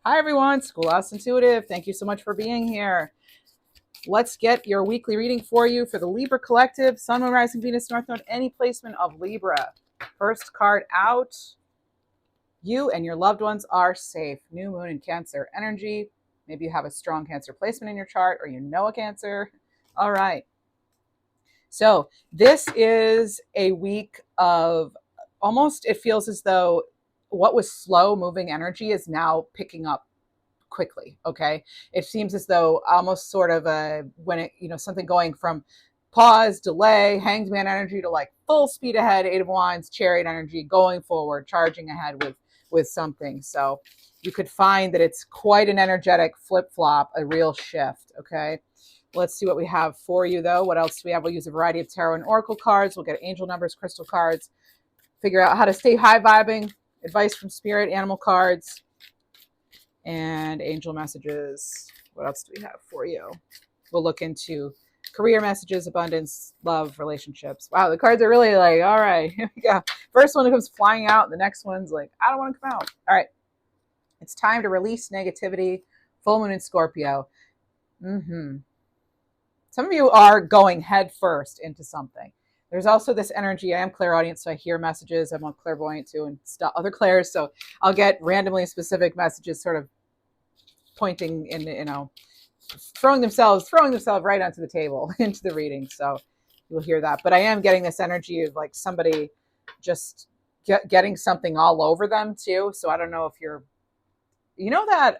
Hi everyone, Schoolhouse Intuitive. Thank you so much for being here. Let's get your weekly reading for you for the Libra Collective, Sun, Moon, Rising, Venus, North Node, any placement of Libra. First card out, you and your loved ones are safe. New Moon and Cancer energy. Maybe you have a strong Cancer placement in your chart or you know a Cancer. All right. So this is a week of almost, it feels as though what was slow moving energy is now picking up quickly. Okay. It seems as though almost sort of when it, something going from pause, delay, hanged man energy to like full speed ahead, Eight of Wands, Chariot energy, going forward, charging ahead with something. So you could find that it's quite an energetic flip flop, a real shift. Okay. Let's see what we have for you, though. What else do we have? We'll use a variety of tarot and oracle cards. We'll get angel numbers, crystal cards, figure out how to stay high vibing, advice from spirit, animal cards, and angel messages. What else do we have for you? We'll look into career messages, abundance, love, relationships. Wow, the cards are really like, all right, here we go. First one comes flying out. The next one's like, I don't want to come out. All right. It's time to release negativity. Full moon in Scorpio. Some of you are going head first into something. There's also this energy. I am clairaudient, so I hear messages. I'm on clairvoyant too, and other clairs. So I'll get randomly specific messages, sort of pointing in, throwing themselves right onto the table into the reading. So you'll hear that. But I am getting this energy of like somebody just getting something all over them too. So I don't know if you're, that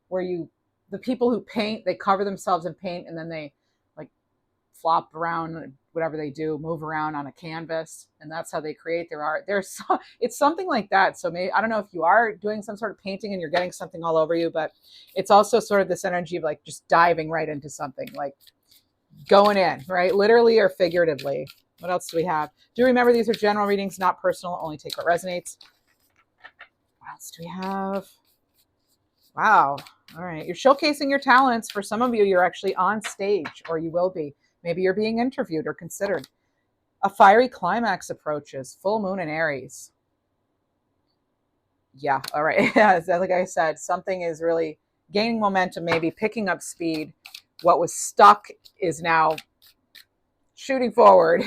where the people who paint, they cover themselves in paint and then they like flop around, whatever they do, move around on a canvas, and that's how they create their art. It's something like that. So maybe, I don't know if you are doing some sort of painting and you're getting something all over you, but it's also sort of this energy of like just diving right into something, like going in, right? Literally or figuratively. What else do we have? Do remember these are general readings, not personal, only take what resonates. What else do we have? Wow. All right. You're showcasing your talents. For some of you, you're actually on stage, or you will be. Maybe you're being interviewed or considered. A fiery climax approaches. Full moon in Aries. Yeah. All right. Yeah. Like I said, something is really gaining momentum, maybe picking up speed. What was stuck is now shooting forward.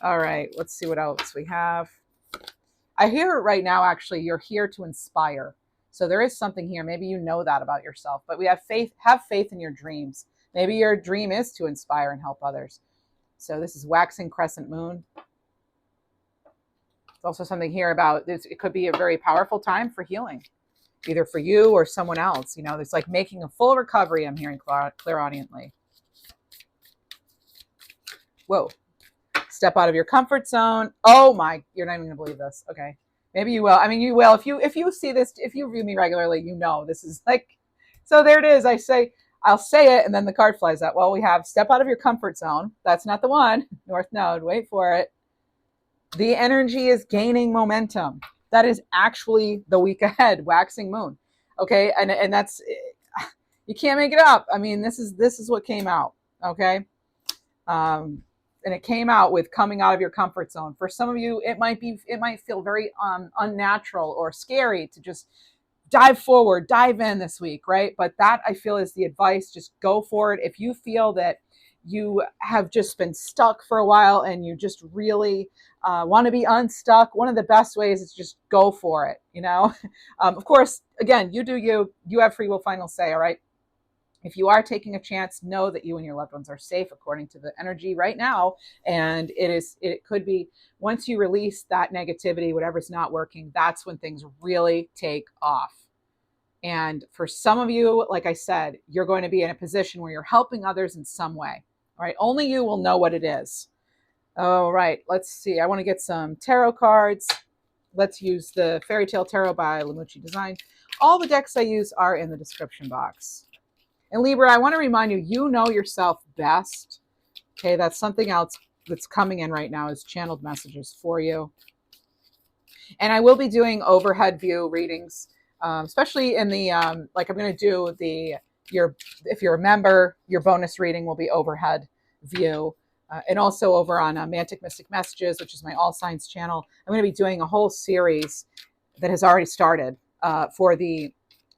All right. Let's see what else we have. I hear it right now, actually, you're here to inspire. So there is something here. Maybe you know that about yourself, but we have faith in your dreams. Maybe your dream is to inspire and help others. So this is waxing crescent moon. There's also something here about this. It could be a very powerful time for healing, either for you or someone else. It's like making a full recovery. I'm hearing clairaudiently. Whoa. Step out of your comfort zone. Oh my, you're not even gonna believe this. Okay. Maybe you will. I mean, you will. If you see this, if you view me regularly, this is like, so there it is. I'll say it, and then the card flies out. Well, we have step out of your comfort zone. That's not the one. North Node, wait for it. The energy is gaining momentum. That is actually the week ahead, waxing moon. Okay, and that's, you can't make it up. I mean, this is what came out. Okay. And it came out with coming out of your comfort zone. For some of you, it might feel very unnatural or scary to just dive forward, dive in this week, right? But that, I feel, is the advice. Just go for it. If you feel that you have just been stuck for a while and you just really want to be unstuck, one of the best ways is just go for it. Of course, again, you do you have free will, final say. All right. If you are taking a chance, know that you and your loved ones are safe according to the energy right now. And it could be, once you release that negativity, whatever's not working, that's when things really take off. And for some of you, like I said, you're going to be in a position where you're helping others in some way. All right. Only you will know what it is. All right. Let's see. I want to get some tarot cards. Let's use the Fairy Tale Tarot by Lamucci Design. All the decks I use are in the description box. And Libra, I want to remind you, you know yourself best. Okay, that's something else that's coming in right now is channeled messages for you. And I will be doing overhead view readings, especially in the, like I'm going to do if you're a member, your bonus reading will be overhead view. And also over on Mantic Mystic Messages, which is my All Signs channel, I'm going to be doing a whole series that has already started for the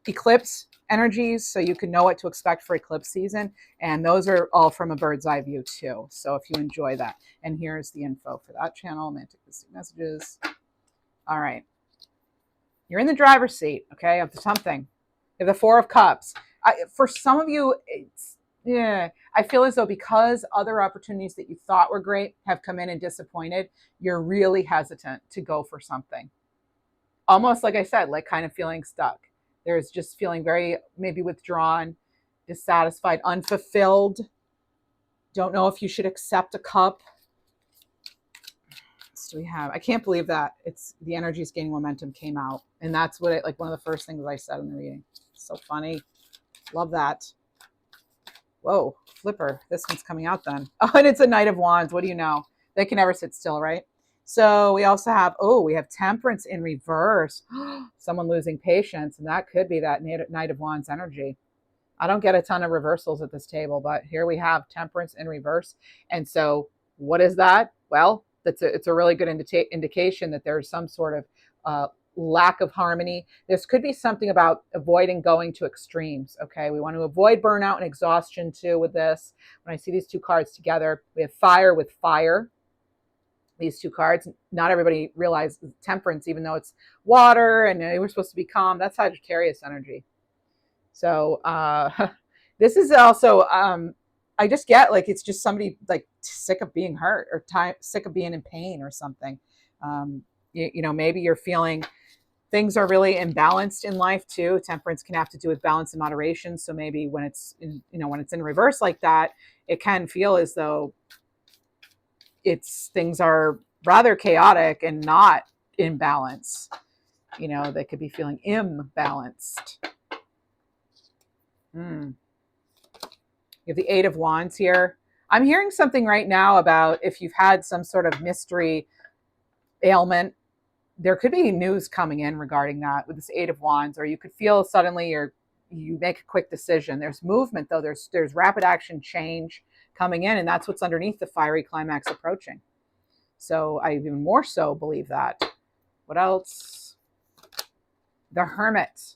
eclipse energies, so you can know what to expect for eclipse season. And those are all from a bird's eye view too. So if you enjoy that, and here's the info for that channel, Mantic messages. All right. You're in the driver's seat, okay, of something. You have the Four of Cups. For some of you, I feel as though because other opportunities that you thought were great have come in and disappointed, you're really hesitant to go for something. Almost like I said, like kind of feeling stuck. There's just feeling very maybe withdrawn, dissatisfied, unfulfilled. Don't know if you should accept a cup. Do we have? I can't believe that it's the energy is gaining momentum came out, and that's what like one of the first things I said in the reading. So funny, love that. Whoa, flipper! This one's coming out then. Oh, and it's a Knight of Wands. What do you know? They can never sit still, right? So we also have we have Temperance in reverse. Someone losing patience, and that could be that Knight of Wands energy. I don't get a ton of reversals at this table, but here we have Temperance in reverse. And so, what is that? Well, it's a really good indication that there's some sort of lack of harmony. This could be something about avoiding going to extremes. Okay, we want to avoid burnout and exhaustion too with this. When I see these two cards together, we have fire with fire. These two cards, not everybody realizes Temperance, even though it's water and we're supposed to be calm. That's Sagittarius energy. So this is also I just get like it's just somebody like sick of being hurt or sick of being in pain or something. You know, maybe you're feeling things are really imbalanced in life too. Temperance can have to do with balance and moderation. So maybe when it's in, when it's in reverse like that, it can feel as though things are rather chaotic and not in balance. They could be feeling imbalanced. You have the Eight of Wands here. I'm hearing something right now about if you've had some sort of mystery ailment, there could be news coming in regarding that with this Eight of Wands, or you could feel suddenly you make a quick decision. There's movement though. There's rapid action change coming in, and that's what's underneath the fiery climax approaching. So I even more so believe that. What else? The Hermit.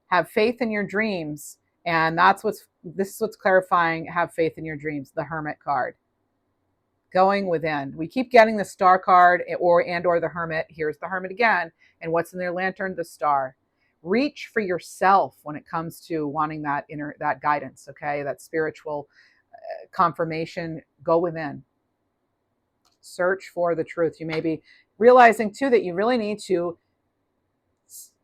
Have faith in your dreams. And this is what's clarifying. Have faith in your dreams. The Hermit card. Going within. We keep getting the Star card or the Hermit. Here's the Hermit again. And what's in their lantern? The Star. Reach for yourself when it comes to wanting that guidance. Okay, that spiritual confirmation. Go within. Search for the truth. You may be realizing too that you really need to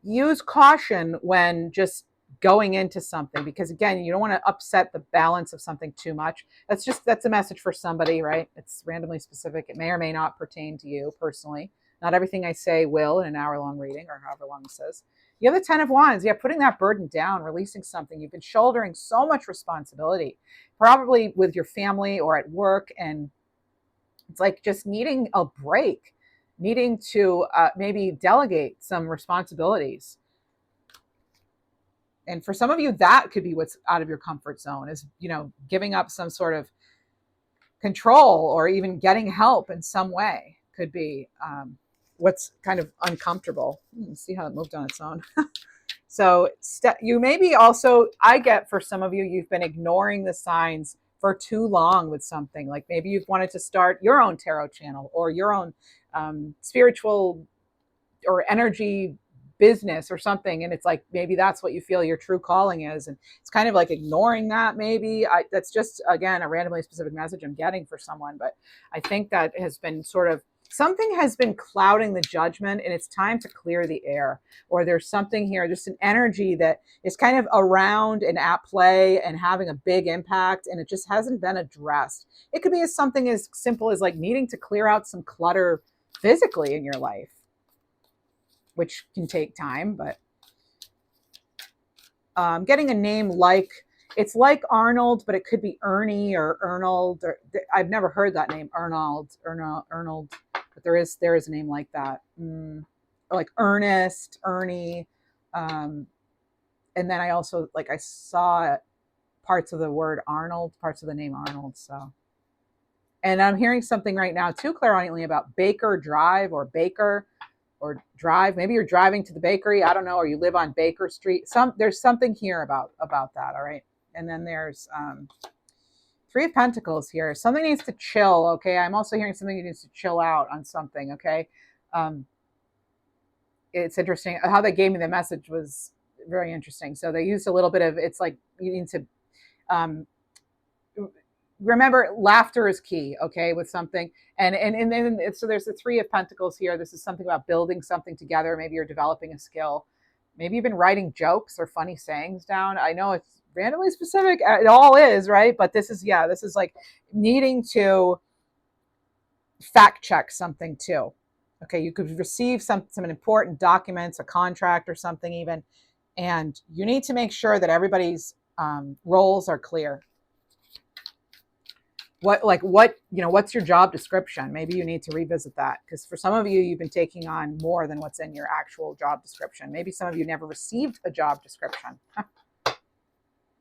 use caution when just going into something, because again, you don't want to upset the balance of something too much. That's a message for somebody, right? It's randomly specific. It may or may not pertain to you personally. Not everything I say will in an hour-long reading or however long it says. You have the Ten of Wands. Yeah, putting that burden down, releasing something. You've been shouldering so much responsibility, probably with your family or at work, and it's like just needing a break, needing to maybe delegate some responsibilities. And for some of you, that could be what's out of your comfort zone is, giving up some sort of control or even getting help in some way could be what's kind of uncomfortable. Let's see how it moved on its own. So you maybe also, I get for some of you, you've been ignoring the signs for too long with something. Like maybe you've wanted to start your own tarot channel or your own spiritual or energy business or something, and it's like maybe that's what you feel your true calling is, and it's kind of like ignoring that. Maybe that's just again a randomly specific message I'm getting for someone, but I think that has been sort of something has been clouding the judgment, and it's time to clear the air. Or there's something here, just an energy that is kind of around and at play and having a big impact, and it just hasn't been addressed. It could be something as simple as like needing to clear out some clutter physically in your life, which can take time, but getting a name it's like Arnold, but it could be Ernie or Arnold. I've never heard that name, Arnold, but there is a name like that. Or like Ernest, Ernie. And then I also, I saw parts of the word Arnold, parts of the name Arnold. So, and I'm hearing something right now too clairvoyantly about Baker Drive or Baker. or drive. Maybe you're driving to the bakery. I don't know. Or you live on Baker Street. There's something here about that. All right. And then there's Three of Pentacles here. Something needs to chill. Okay. I'm also hearing something needs to chill out on something. Okay. It's interesting how they gave me the message was very interesting. So they used a little bit of, it's like you need to remember laughter is key, okay, with something. And then so there's the Three of Pentacles here. This is something about building something together. Maybe you're developing a skill. Maybe you've been writing jokes or funny sayings down. I know it's randomly specific. It all is, right? But this is like needing to fact check something too. Okay, you could receive some important documents, a contract or something even, and you need to make sure that everybody's roles are clear. What's your job description? Maybe you need to revisit that, because for some of you, you've been taking on more than what's in your actual job description. Maybe some of you never received a job description.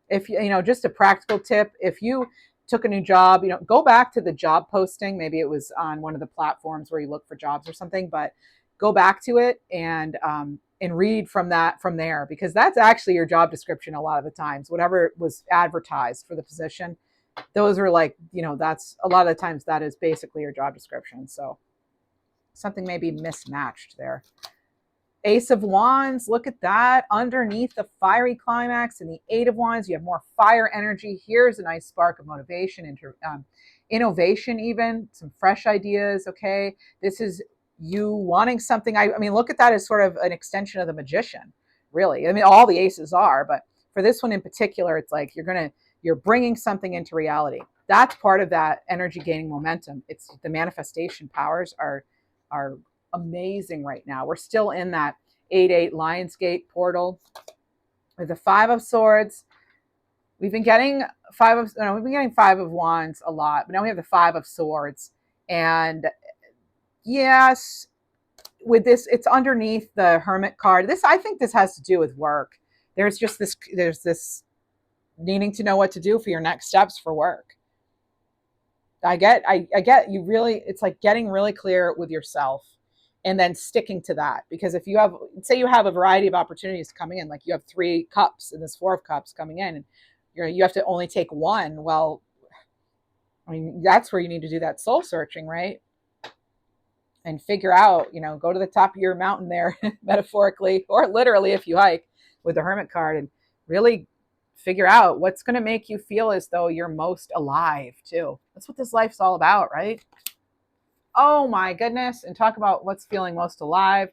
If just a practical tip, if you took a new job, go back to the job posting. Maybe it was on one of the platforms where you look for jobs or something, but go back to it and read from there, because that's actually your job description a lot of the times. Whatever was advertised for the position, those are like, that's a lot of the times that is basically your job description. So something may be mismatched there. Ace of Wands, look at that. Underneath the fiery climax and the Eight of Wands, you have more fire energy. Here's a nice spark of motivation, innovation, even some fresh ideas. Okay, this is you wanting something. I mean, look at that as sort of an extension of the Magician, really. I mean, all the aces are, but for this one in particular, it's like you're bringing something into reality. That's part of that energy gaining momentum. It's the manifestation powers are amazing right now. We're still in that 8-8 Lionsgate portal with the Five of Swords. We've been getting Five of Wands a lot, but now we have the Five of Swords. And yes, with this, it's underneath the Hermit card. I think this has to do with work. There's this needing to know what to do for your next steps for work. I get you really, it's like getting really clear with yourself and then sticking to that. Because if you have a variety of opportunities coming in, like you have 3 cups and this 4 of cups coming in, and you have to only take one. Well, I mean, that's where you need to do that soul searching, right? And figure out, go to the top of your mountain there, metaphorically or literally if you hike, with the Hermit card, and really figure out what's going to make you feel as though you're most alive too. That's what this life's all about, right? Oh my goodness. And talk about what's feeling most alive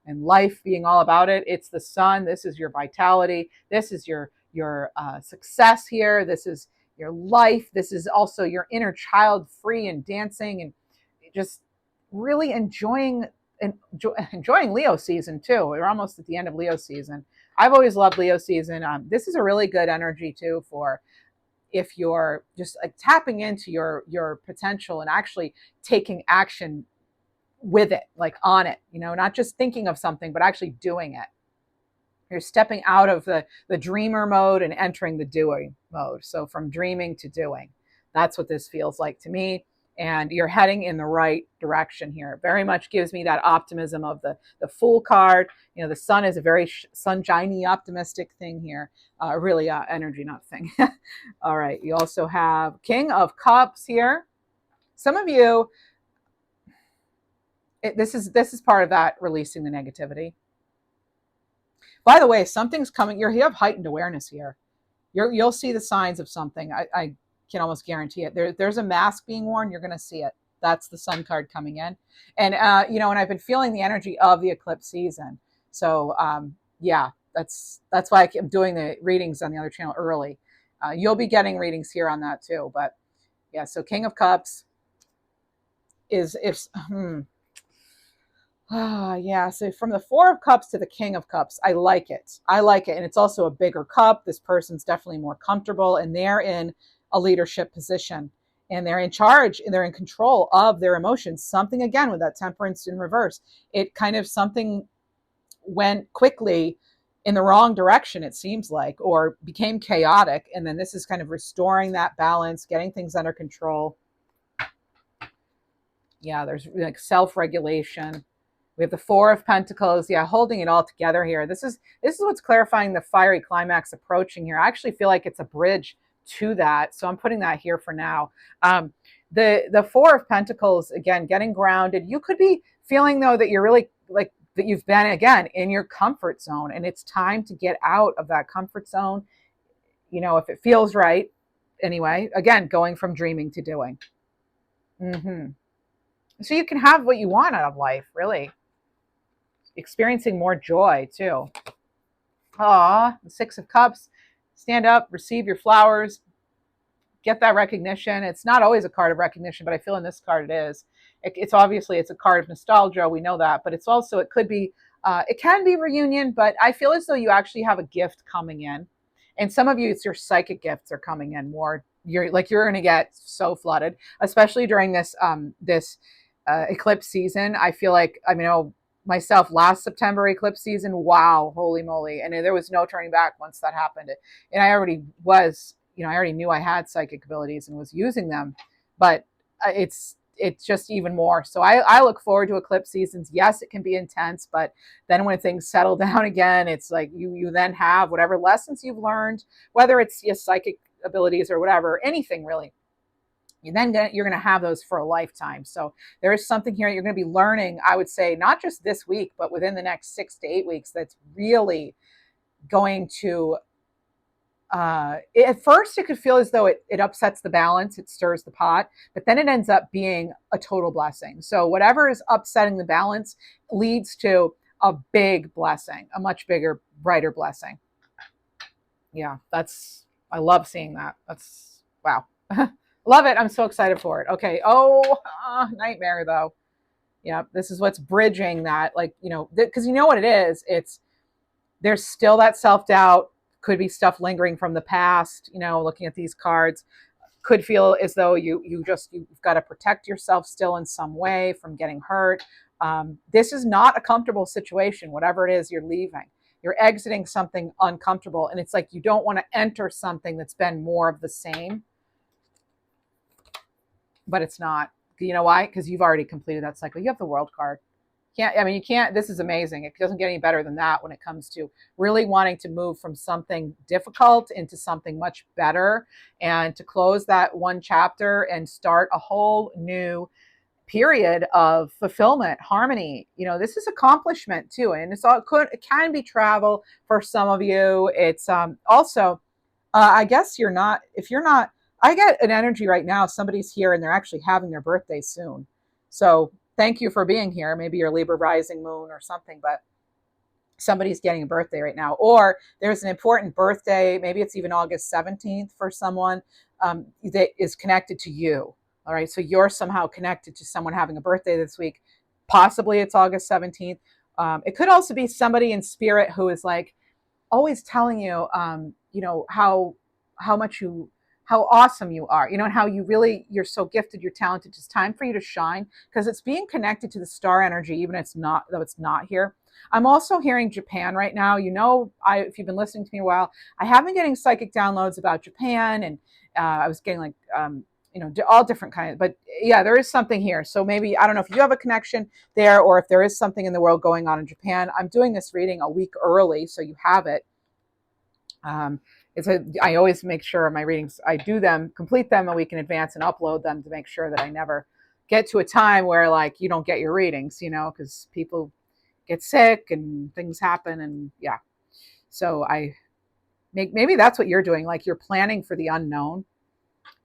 and life being all about it. It's the sun. This is your vitality. This is your success here. This is your life. This is also your inner child, free and dancing and just really enjoying Leo season too. We're almost at the end of Leo season. I've always loved Leo season. This is a really good energy too for if you're just like tapping into your potential and actually taking action with it, like on it, not just thinking of something, but actually doing it. You're stepping out of the dreamer mode and entering the doing mode. So from dreaming to doing, that's what this feels like to me. And you're heading in the right direction here. It very much gives me that optimism of the Fool card. The sun is a very sunshiny, optimistic thing here. Really energy, not thing. All right. You also have King of Cups here. Some of you, this is part of that releasing the negativity. By the way, something's coming. You have heightened awareness here. You'll see the signs of something. I can almost guarantee it. There's a mask being worn. You're going to see it. That's the Sun card coming in. And, and I've been feeling the energy of the eclipse season. So, yeah, that's why I'm doing the readings on the other channel early. You'll be getting readings here on that too. But yeah, so King of Cups is, so from the Four of Cups to the King of Cups, I like it. And it's also a bigger cup. This person's definitely more comfortable, and they're in a leadership position, and they're in charge and they're in control of their emotions. Something again with that Temperance in reverse. It kind of something went quickly in the wrong direction, it seems like, or became chaotic. And then this is kind of restoring that balance, getting things under control. Yeah, there's like self-regulation We have the Four of Pentacles. Yeah, holding it all together here. This is what's clarifying the fiery climax approaching here. I actually feel like it's a bridge to that. So I'm putting that here for now. The Four of Pentacles, again, getting grounded. You could be feeling though that you're really like that you've been again in your comfort zone, and it's time to get out of that comfort zone. You know, if it feels right. Anyway, again, going from dreaming to doing. So you can have what you want out of life, really. Experiencing more joy too. The Six of Cups. Stand up, receive your flowers, get that recognition. It's not always a card of recognition, but I feel in this card it is. It's obviously it's a card of nostalgia. We know that, but it's also it could be it can be reunion, but I feel as though you actually have a gift coming in, and some of you it's your psychic gifts are coming in more. You're going to get so flooded, especially during this eclipse season. I feel like myself last September eclipse season. Wow, holy moly! And there was no turning back once that happened. And I already was. I already knew I had psychic abilities and was using them, but it's just even more. So I look forward to eclipse seasons. Yes, it can be intense, but then when things settle down again, it's like you then have whatever lessons you've learned, whether it's your psychic abilities or whatever, anything really. You're going to have those for a lifetime. So there is something here you're going to be learning, I would say, not just this week, but within the next 6 to 8 weeks, that's really going to at first it could feel as though it upsets the balance, it stirs the pot, but then it ends up being a total blessing. So whatever is upsetting the balance leads to a big blessing, a much bigger, brighter blessing. Yeah, I love seeing that. That's wow. Love it. I'm so excited for it. Okay. Nightmare though. Yeah, this is what's bridging that, because you know what it is. There's still that self-doubt. Could be stuff lingering from the past, looking at these cards. Could feel as though you've got to protect yourself still in some way from getting hurt. This is not a comfortable situation, whatever it is you're leaving. You're exiting something uncomfortable, and it's like you don't want to enter something that's been more of the same. But it's not. You know why? Because you've already completed that cycle. You have the World card. You can't, this is amazing. It doesn't get any better than that when it comes to really wanting to move from something difficult into something much better and to close that one chapter and start a whole new period of fulfillment, harmony. This is accomplishment too. And it can be travel for some of you. It's also, I guess if you're not, I get an energy right now. Somebody's here and they're actually having their birthday soon. So thank you for being here. Maybe you're Libra rising moon or something, but somebody's getting a birthday right now. Or there's an important birthday. Maybe it's even August 17th for someone that is connected to you. All right. So you're somehow connected to someone having a birthday this week. Possibly it's August 17th. It could also be somebody in spirit who is like always telling you, how awesome you are, and how you're so gifted, you're talented. It's time for you to shine because it's being connected to the star energy, even though it's not here. I'm also hearing Japan right now. If you've been listening to me a while, I have been getting psychic downloads about Japan, and I was getting all different kinds. But yeah, there is something here. So maybe, I don't know if you have a connection there or if there is something in the world going on in Japan. I'm doing this reading a week early, so you have it. I always make sure my readings, I complete them a week in advance and upload them to make sure that I never get to a time where you don't get your readings, because people get sick and things happen. And yeah, so maybe that's what you're doing. You're planning for the unknown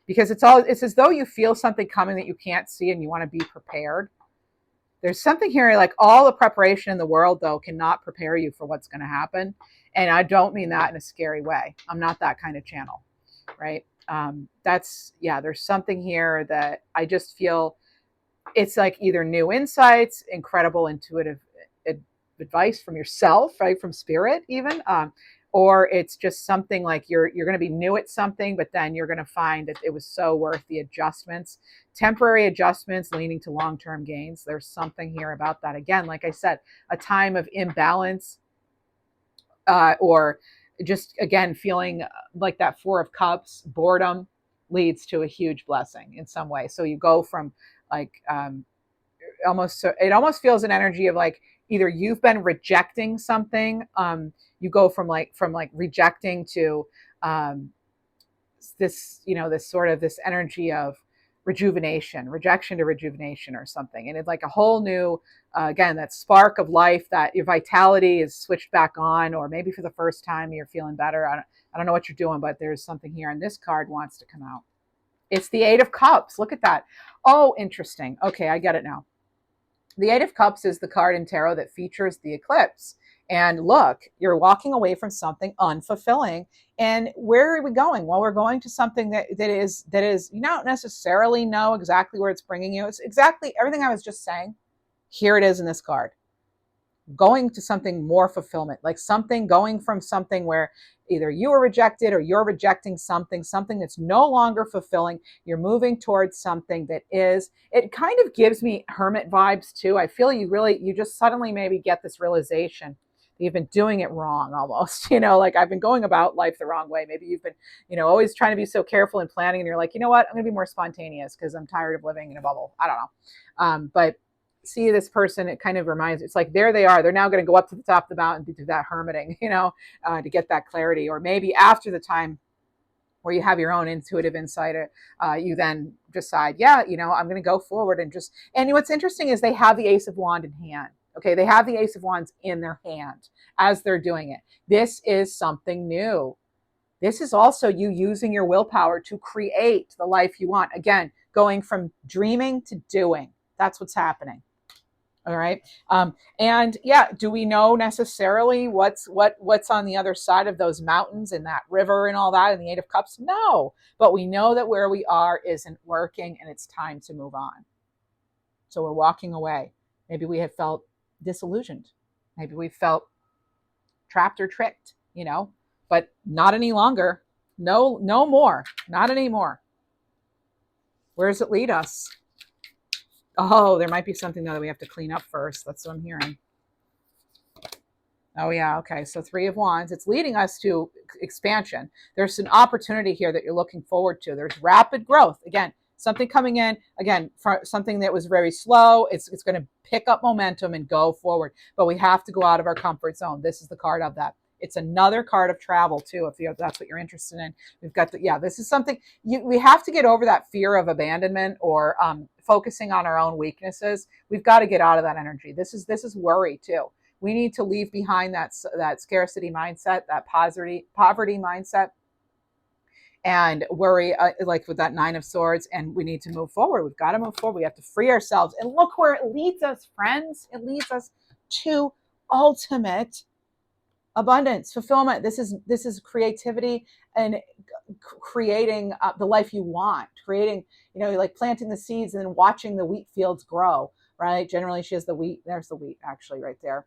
because it's as though you feel something coming that you can't see and you want to be prepared. There's something here, all the preparation in the world though cannot prepare you for what's going to happen. And I don't mean that in a scary way. I'm not that kind of channel, right? There's something here that I just feel it's either new insights, incredible intuitive advice from yourself, right? From spirit even, or it's just something you're going to be new at something, but then you're going to find that it was so worth the adjustments, temporary adjustments leading to long-term gains. There's something here about that. Again, like I said, a time of imbalance, or just, again, feeling like that Four of Cups, boredom leads to a huge blessing in some way. So you go from it almost feels an energy of either you've been rejecting something. You go from like rejecting to this, this sort of this energy of rejection to rejuvenation or something. And it's like a whole new, again, that spark of life, that your vitality is switched back on, or maybe for the first time you're feeling better. I don't know what you're doing, but there's something here. And this card wants to come out. It's the Eight of Cups. Look at that. Oh, interesting. Okay, I get it now. The Eight of Cups is the card in tarot that features the eclipse. And look, you're walking away from something unfulfilling. And where are we going? Well, we're going to something that is you don't necessarily know exactly where it's bringing you. It's exactly everything I was just saying. Here it is in this card. Going to something more fulfillment, like something going from something where either you were rejected or you're rejecting something that's no longer fulfilling. You're moving towards something that is. It kind of gives me hermit vibes too. I feel you just suddenly maybe get this realization that you've been doing it wrong almost, like I've been going about life the wrong way. Maybe you've been, always trying to be so careful and planning, and you're like, you know what, I'm going to be more spontaneous because I'm tired of living in a bubble. I don't know. But see this person, it kind of reminds, it's like there they are, they're now going to go up to the top of the mountain to do that hermiting, to get that clarity. Or maybe after the time where you have your own intuitive insight, you then decide, I'm going to go forward and what's interesting is they have the Ace of Wands in hand. Okay, they have the Ace of Wands in their hand as they're doing it. This is something new. This is also you using your willpower to create the life you want. Again, going from dreaming to doing. That's what's happening. All right. And yeah, do we know necessarily what's on the other side of those mountains and that river and all that and the Eight of Cups? No, but we know that where we are isn't working and it's time to move on. So we're walking away. Maybe we have felt disillusioned. Maybe we felt trapped or tricked, but not any longer. No more. Not anymore. Where does it lead us? Oh, there might be something, though, that we have to clean up first. That's what I'm hearing. Oh, yeah. Okay. So 3 of Wands. It's leading us to expansion. There's an opportunity here that you're looking forward to. There's rapid growth. Again, something coming in. Again, something that was very slow. It's going to pick up momentum and go forward. But we have to go out of our comfort zone. This is the card of that. It's another card of travel, too, if that's what you're interested in. We've got this is something we have to get over, that fear of abandonment or focusing on our own weaknesses. We've got to get out of that energy. This is worry, too. We need to leave behind that scarcity mindset, that poverty mindset, and worry, like with that 9 of Swords. And we need to move forward. We've got to move forward. We have to free ourselves. And look where it leads us, friends. It leads us to ultimate abundance, fulfillment. This is creativity and creating the life you want, creating, like planting the seeds and then watching the wheat fields grow, right? Generally she has the wheat. There's the wheat actually right there.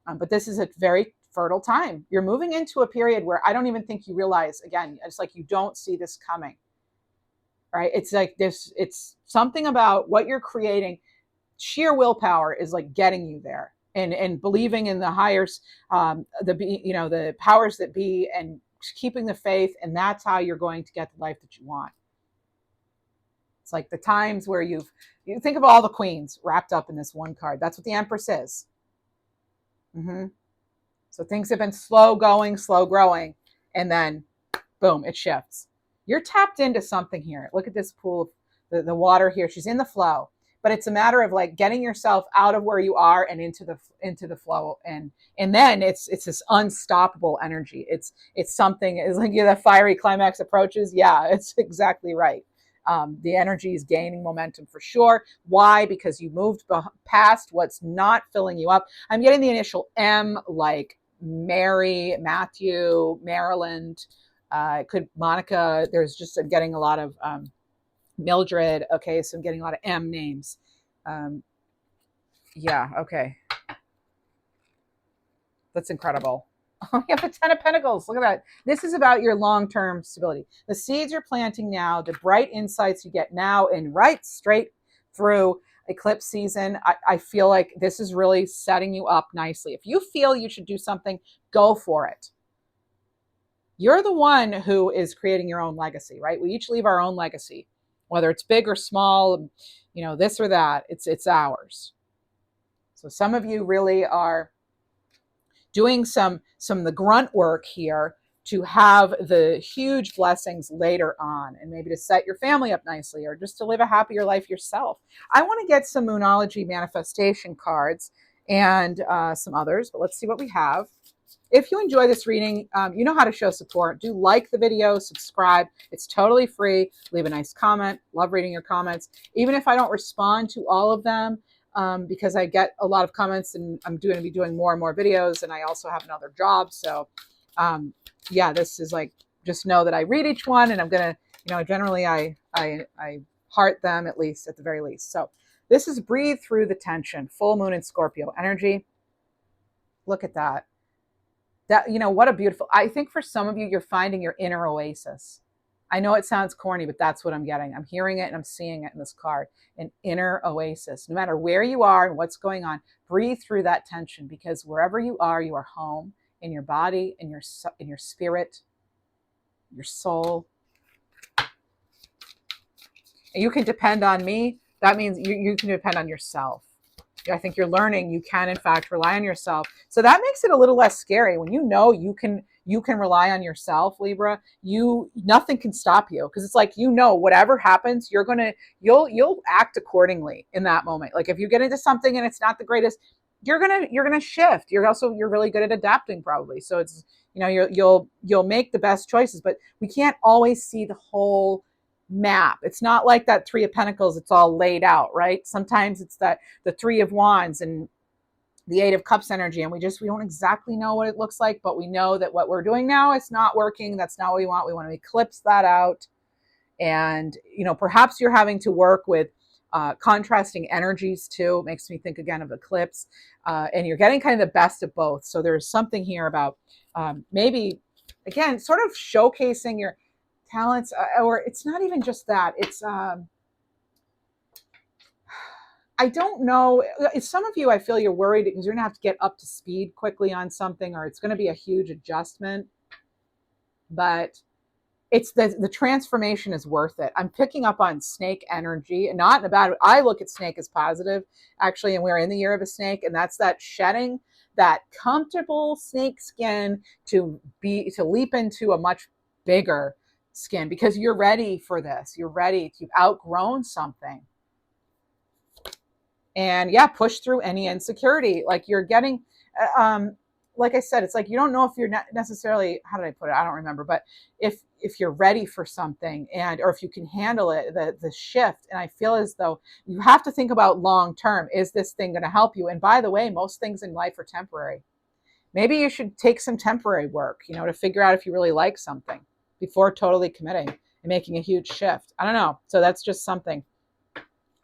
But this is a very fertile time. You're moving into a period where I don't even think you realize, again, it's like you don't see this coming, right? It's like this, it's something about what you're creating. Sheer willpower is like getting you there. And believing in the higher, the powers that be, and keeping the faith, and that's how you're going to get the life that you want. It's like the times where you think of all the queens wrapped up in this one card. That's what the Empress is. So things have been slow going, slow growing, and then boom, it shifts. You're tapped into something here. Look at this pool of the water here. She's in the flow. But it's a matter of like getting yourself out of where you are and into the flow, and then it's this unstoppable energy. It's something. It's like the fiery climax approaches. Yeah, it's exactly right. The energy is gaining momentum for sure. Why? Because you moved past what's not filling you up. I'm getting the initial M, like Mary, Matthew, Maryland. Could Monica? There's just getting a lot of. Mildred. Okay, so I'm getting a lot of M names. Yeah, okay. That's incredible. Oh, you have the 10 of Pentacles. Look at that. This is about your long-term stability. The seeds you're planting now, the bright insights you get now, and right straight through eclipse season, I feel like this is really setting you up nicely. If you feel you should do something, go for it. You're the one who is creating your own legacy, right? We each leave our own legacy. Whether it's big or small, this or that, it's ours. So some of you really are doing some of the grunt work here to have the huge blessings later on, and maybe to set your family up nicely or just to live a happier life yourself. I want to get some Moonology manifestation cards and some others, but let's see what we have. If you enjoy this reading, you know how to show support. Do like the video, subscribe. It's totally free. Leave a nice comment. Love reading your comments. Even if I don't respond to all of them, because I get a lot of comments and I'm going to be doing more and more videos, and I also have another job. So yeah, this is like, just know that I read each one, and I'm going to, generally I heart them, at least, at the very least. So this is Breathe Through the Tension, full moon in Scorpio energy. Look at that. What a beautiful, I think for some of you, you're finding your inner oasis. I know it sounds corny, but that's what I'm getting. I'm hearing it and I'm seeing it in this card, an inner oasis. No matter where you are and what's going on, breathe through that tension, because wherever you are home, in your body, in your spirit, your soul. And you can depend on me. That means you can depend on yourself. I think you're learning you can, in fact, rely on yourself. So that makes it a little less scary when you can rely on yourself, Libra. Nothing can stop you, because it's like, whatever happens, you'll act accordingly in that moment. Like if you get into something and it's not the greatest, you're gonna shift. You're really good at adapting, probably. So it's you'll make the best choices, but we can't always see the whole map. It's not like that Three of Pentacles, it's all laid out, right? Sometimes it's that the Three of Wands and the Eight of Cups energy, and we don't exactly know what it looks like, but we know that what we're doing now is not working. That's not what we want. We want to eclipse that out. And perhaps you're having to work with contrasting energies too. It makes me think again of eclipse, and you're getting kind of the best of both. So there's something here about maybe, again, sort of showcasing your talents, or it's not even just that. It's I don't know. Some of you, I feel you're worried because you're gonna have to get up to speed quickly on something, or it's going to be a huge adjustment. But it's the transformation is worth it. I'm picking up on snake energy, and not in a bad way. I look at snake as positive, actually, and we're in the year of a snake, and that's that shedding that comfortable snake skin to leap into a much bigger skin, because you're ready for this. You've outgrown something. And yeah, push through any insecurity. Like you're getting, like I said, it's like you don't know if you're not necessarily, how did I put it? I don't remember. But if you're ready for something, or if you can handle it, the shift. And I feel as though you have to think about long term. Is this thing going to help you? And by the way, most things in life are temporary. Maybe you should take some temporary work, to figure out if you really like something before totally committing and making a huge shift. I don't know. So that's just something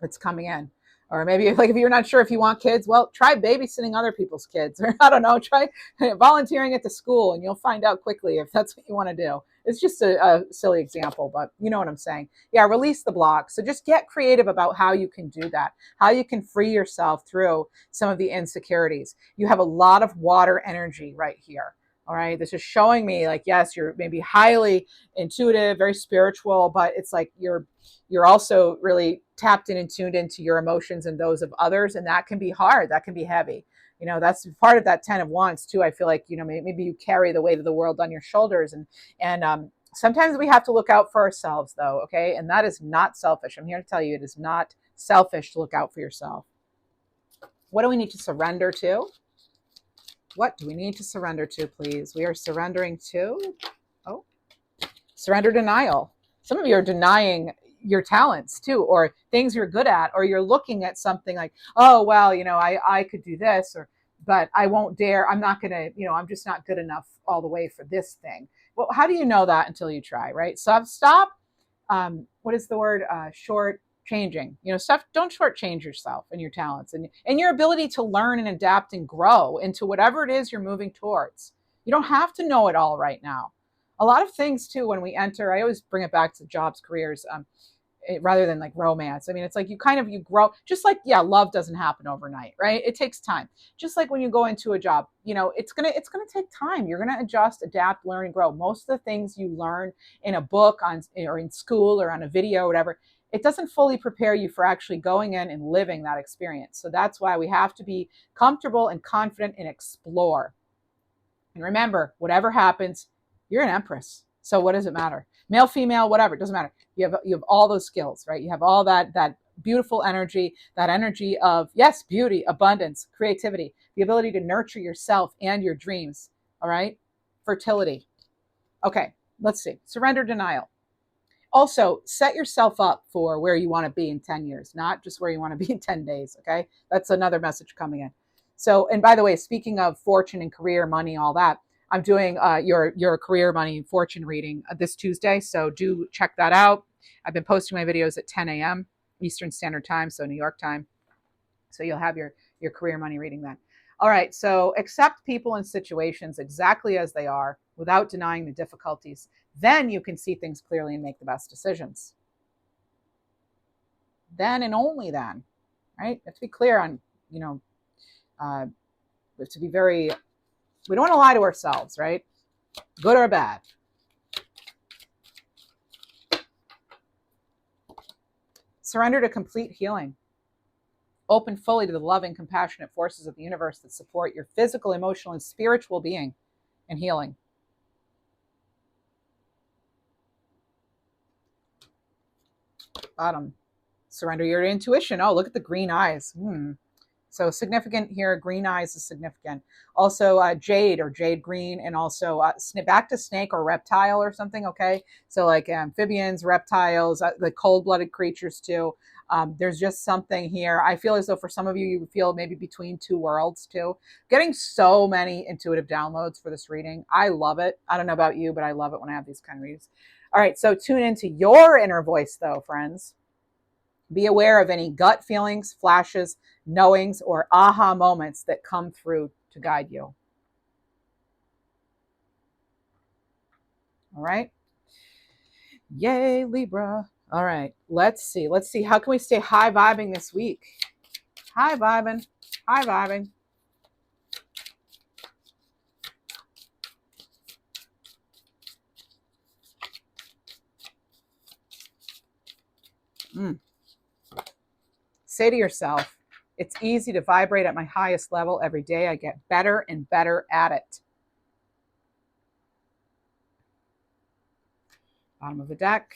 that's coming in. Or maybe like if you're not sure if you want kids, well, try babysitting other people's kids. Or I don't know, try volunteering at the school, and you'll find out quickly if that's what you want to do. It's just a silly example, but you know what I'm saying. Yeah, release the block. So just get creative about how you can do that, how you can free yourself through some of the insecurities. You have a lot of water energy right here. All right. This is showing me like, yes, you're maybe highly intuitive, very spiritual, but it's like you're also really tapped in and tuned into your emotions and those of others. And that can be hard. That can be heavy. That's part of that 10 of Wands too. I feel like, maybe you carry the weight of the world on your shoulders, and sometimes we have to look out for ourselves though. Okay. And that is not selfish. I'm here to tell you, it is not selfish to look out for yourself. What do we need to surrender to? What do we need to surrender to, please? We are surrendering to, surrender denial. Some of you are denying your talents too, or things you're good at, or you're looking at something like, oh, well, I could do this, but I won't dare. I'm not going to, I'm just not good enough all the way for this thing. Well, how do you know that until you try, right? So stop, what is the word? Short changing, stuff. Don't shortchange yourself and your talents and your ability to learn and adapt and grow into whatever it is you're moving towards. You don't have to know it all right now. A lot of things too, when we enter, I always bring it back to jobs, careers, rather than like romance. I mean, it's like you grow, just like, yeah, love doesn't happen overnight, right? It takes time. Just like when you go into a job, it's going to take time. You're going to adjust, adapt, learn, and grow. Most of the things you learn in a book or in school or on a video or whatever, it doesn't fully prepare you for actually going in and living that experience. So that's why we have to be comfortable and confident and explore. And remember, whatever happens, you're an empress. So what does it matter? Male, female, whatever, it doesn't matter. You have all those skills, right? You have all that beautiful energy, that energy of, yes, beauty, abundance, creativity, the ability to nurture yourself and your dreams. All right? Fertility. Okay, let's see. Surrender, denial. Also, set yourself up for where you want to be in 10 years, not just where you want to be in 10 days. Okay. That's another message coming in. So, and by the way, speaking of fortune and career, money, all that, I'm doing your career, money, and fortune reading this Tuesday. So do check that out. I've been posting my videos at 10 a.m. Eastern Standard Time, so New York time. So you'll have your career, money reading then. All right. So accept people and situations exactly as they are without denying the difficulties. Then you can see things clearly and make the best decisions. Then and only then, right? You have to be clear on, we have to be very, we don't want to lie to ourselves, right? Good or bad. Surrender to complete healing. Open fully to the loving, compassionate forces of the universe that support your physical, emotional, and spiritual being and healing. Bottom. Surrender your intuition. Oh, look at the green eyes. So significant here. Green eyes is significant. Also jade or jade green, and also back to snake or reptile or something. Okay. So like amphibians, reptiles, the cold-blooded creatures too. There's just something here. I feel as though for some of you, you feel maybe between two worlds too. Getting so many intuitive downloads for this reading. I love it. I don't know about you, but I love it when I have these kind of readings. All right. So tune into your inner voice though, friends. Be aware of any gut feelings, flashes, knowings, or aha moments that come through to guide you. All right. Yay, Libra. All right. Let's see. How can we stay high vibing this week? High vibing. High vibing. Say to yourself, it's easy to vibrate at my highest level every day. I get better and better at it. Bottom of the deck.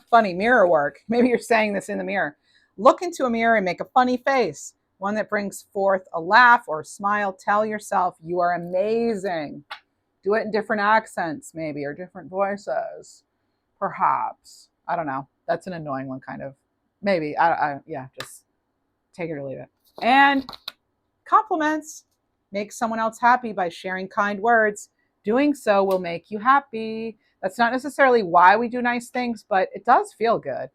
Funny mirror work. Maybe you're saying this in the mirror. Look into a mirror and make a funny face, one that brings forth a laugh or a smile. Tell yourself you are amazing. Do it in different accents, maybe, or different voices, perhaps. I don't know. That's an annoying one, kind of. Maybe. Yeah, just take it or leave it. And compliments. Make someone else happy by sharing kind words. Doing so will make you happy. That's not necessarily why we do nice things, but it does feel good,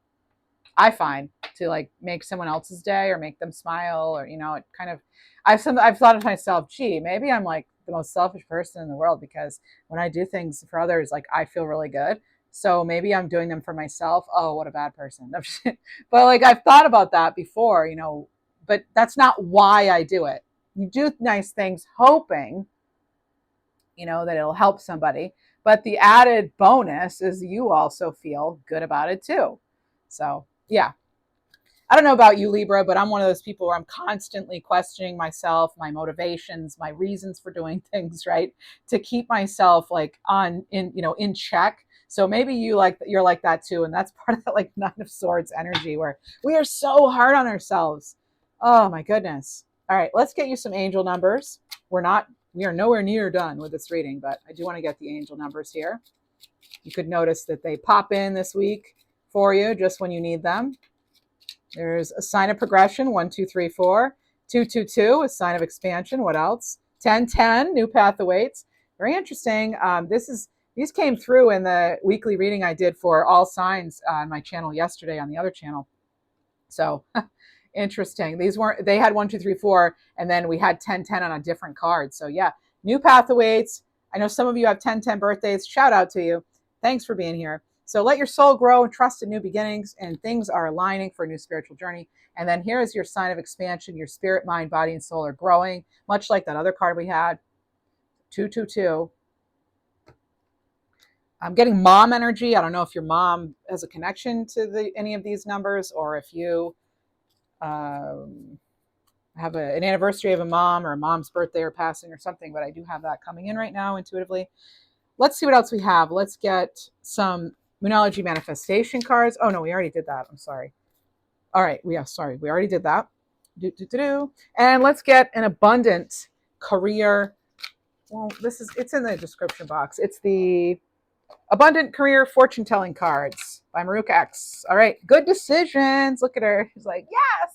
I find, to like make someone else's day or make them smile, or, it kind of, I've thought of myself, gee, maybe I'm like the most selfish person in the world, because when I do things for others, like I feel really good. So maybe I'm doing them for myself. Oh, what a bad person. But like I've thought about that before, but that's not why I do it. You do nice things hoping, that it'll help somebody. But the added bonus is you also feel good about it too. So yeah. I don't know about you, Libra, but I'm one of those people where I'm constantly questioning myself, my motivations, my reasons for doing things, right? To keep myself like in check. So maybe you're like that too. And that's part of that like Nine of Swords energy where we are so hard on ourselves. Oh my goodness. All right, let's get you some angel numbers. We are nowhere near done with this reading, but I do want to get the angel numbers here. You could notice that they pop in this week for you just when you need them. There's a sign of progression, 1, 2, 3, 4. 2, 2, 2, a sign of expansion. What else? 10, 10, new path awaits. Very interesting. These came through in the weekly reading I did for all signs on my channel yesterday on the other channel. So interesting. They had 1, 2, 3, 4, and then we had 10, 10 on a different card. So yeah, new path awaits. I know some of you have 10, 10 birthdays. Shout out to you. Thanks for being here. So let your soul grow and trust in new beginnings, and things are aligning for a new spiritual journey. And then here is your sign of expansion. Your spirit, mind, body, and soul are growing, much like that other card we had, 2, 2, 2. I'm getting mom energy. I don't know if your mom has a connection to any of these numbers, or if you have an anniversary of a mom or a mom's birthday or passing or something, but I do have that coming in right now intuitively. Let's see what else we have. Let's get some Moonology manifestation cards. Oh no, we already did that. I'm sorry. All right, we already did that. And let's get an abundant career. Well, it's in the description box. It's the Abundant Career Fortune Telling Cards by Maruka X. All right, good decisions. Look at her. She's like, yes,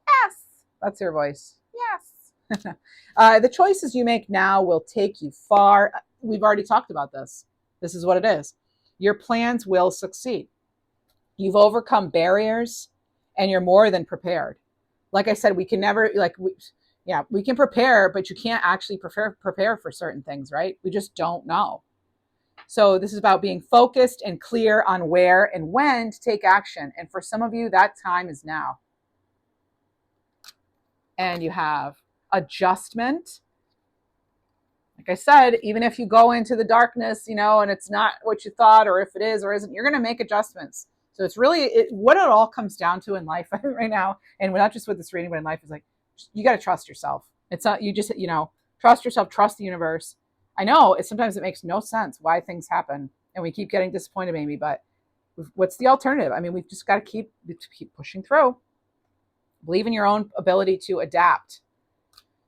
yes. That's her voice. Yes. The choices you make now will take you far. We've already talked about this. This is what it is. Your plans will succeed. You've overcome barriers and you're more than prepared. Like I said, we can never, we can prepare, but you can't actually prepare for certain things, right? We just don't know. So this is about being focused and clear on where and when to take action. And for some of you, that time is now. And you have adjustment. Like I said, even if you go into the darkness, and it's not what you thought, or if it is or isn't, you're going to make adjustments. So it's really what it all comes down to in life right now. And not just with this reading, but in life is like, you got to trust yourself. It's not, you just, trust yourself, trust the universe. I know sometimes it makes no sense why things happen and we keep getting disappointed maybe, but what's the alternative? I mean, we've just got to keep pushing through. Believe in your own ability to adapt.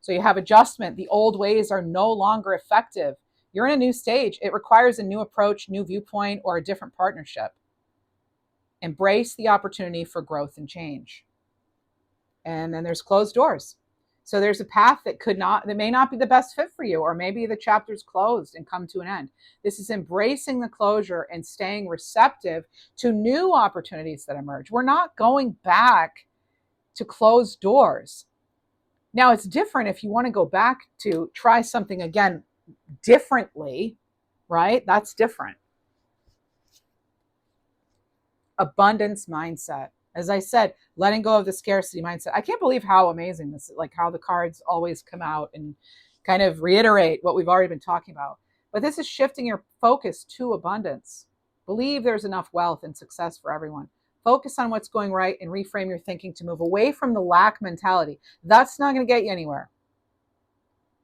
So you have adjustment. The old ways are no longer effective. You're in a new stage. It requires a new approach, new viewpoint, or a different partnership. Embrace the opportunity for growth and change. And then there's closed doors. So there's a path that may not be the best fit for you, or maybe the chapter's closed and come to an end. This is embracing the closure and staying receptive to new opportunities that emerge. We're not going back to closed doors. Now, it's different if you want to go back to try something again differently, right? That's different. Abundance mindset. As I said, letting go of the scarcity mindset. I can't believe how amazing this is, like how the cards always come out and kind of reiterate what we've already been talking about. But this is shifting your focus to abundance. Believe there's enough wealth and success for everyone. Focus on what's going right and reframe your thinking to move away from the lack mentality. That's not going to get you anywhere.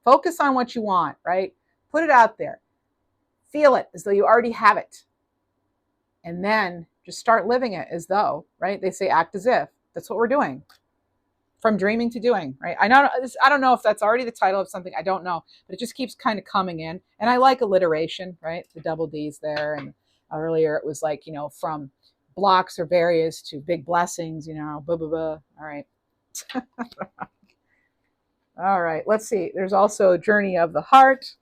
Focus on what you want, right? Put it out there. Feel it as though you already have it. And then just start living it as though, right? They say act as if. That's what we're doing. From dreaming to doing, right? I don't know if that's already the title of something. I don't know. But it just keeps kind of coming in. And I like alliteration, right? The double D's there. And earlier it was like, from blocks or barriers to big blessings, blah, blah, blah. All right. All right. Let's see. There's also Journey of the Heart.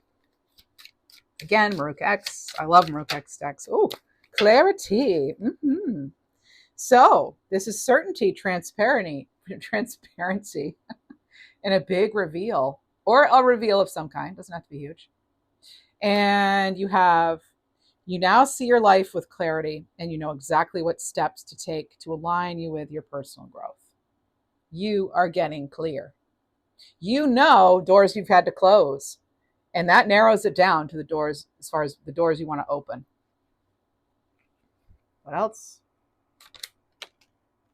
Again, Maruka X. I love Maruka X decks. Oh, clarity. Mm-hmm. So this is certainty, transparency, and a big reveal, or a reveal of some kind. Doesn't have to be huge. And you now see your life with clarity, and you know exactly what steps to take to align you with your personal growth. You are getting clear. You know doors you've had to close, and that narrows it down to the doors, as far as the doors you want to open. What else?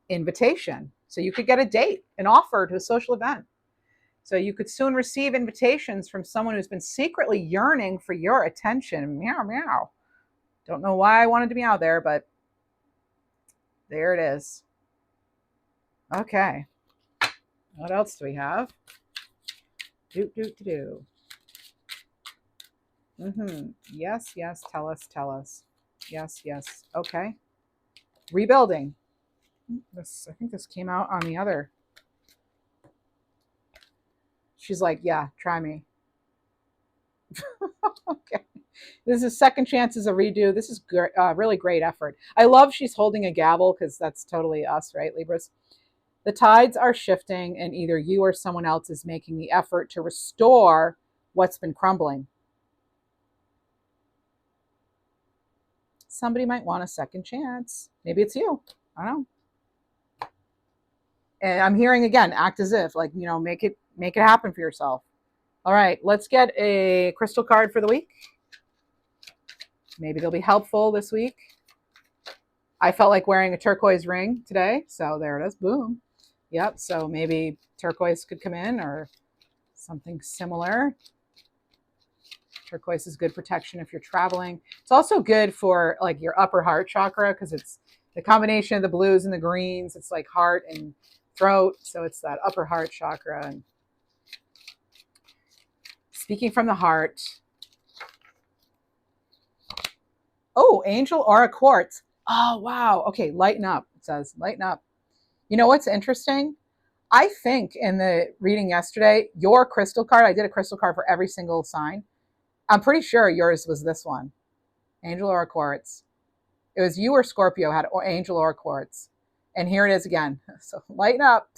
Invitation. So you could get a date, an offer to a social event. So you could soon receive invitations from someone who's been secretly yearning for your attention. Meow, meow. Don't know why I wanted to meow there, but there it is. Okay. What else do we have? Yes, yes. Tell us. Yes. Okay. Rebuilding. I think this came out on the other. She's like, yeah, try me. Okay. This is second chances, a redo. This is really great effort. I love she's holding a gavel because that's totally us, right, Libras? The tides are shifting and either you or someone else is making the effort to restore what's been crumbling. Somebody might want a second chance. Maybe it's you. I don't know. And I'm hearing again, act as if, like, make it happen for yourself. All right, let's get a crystal card for the week. maybe they'll be helpful this week. I felt like wearing a turquoise ring today, so there it is. Boom. Yep, so maybe turquoise could come in or something similar. Turquoise is good protection if you're traveling. It's also good for like your upper heart chakra because it's the combination of the blues and the greens. It's like heart and throat, so it's that upper heart chakra. And speaking from the heart, oh, angel aura quartz. Oh, wow. Okay, lighten up. It says lighten up. You know what's interesting? I think in the reading yesterday, your crystal card, I did a crystal card for every single sign. I'm pretty sure yours was this one, angel aura quartz. It was you or Scorpio had angel aura quartz. And here it is again. So lighten up.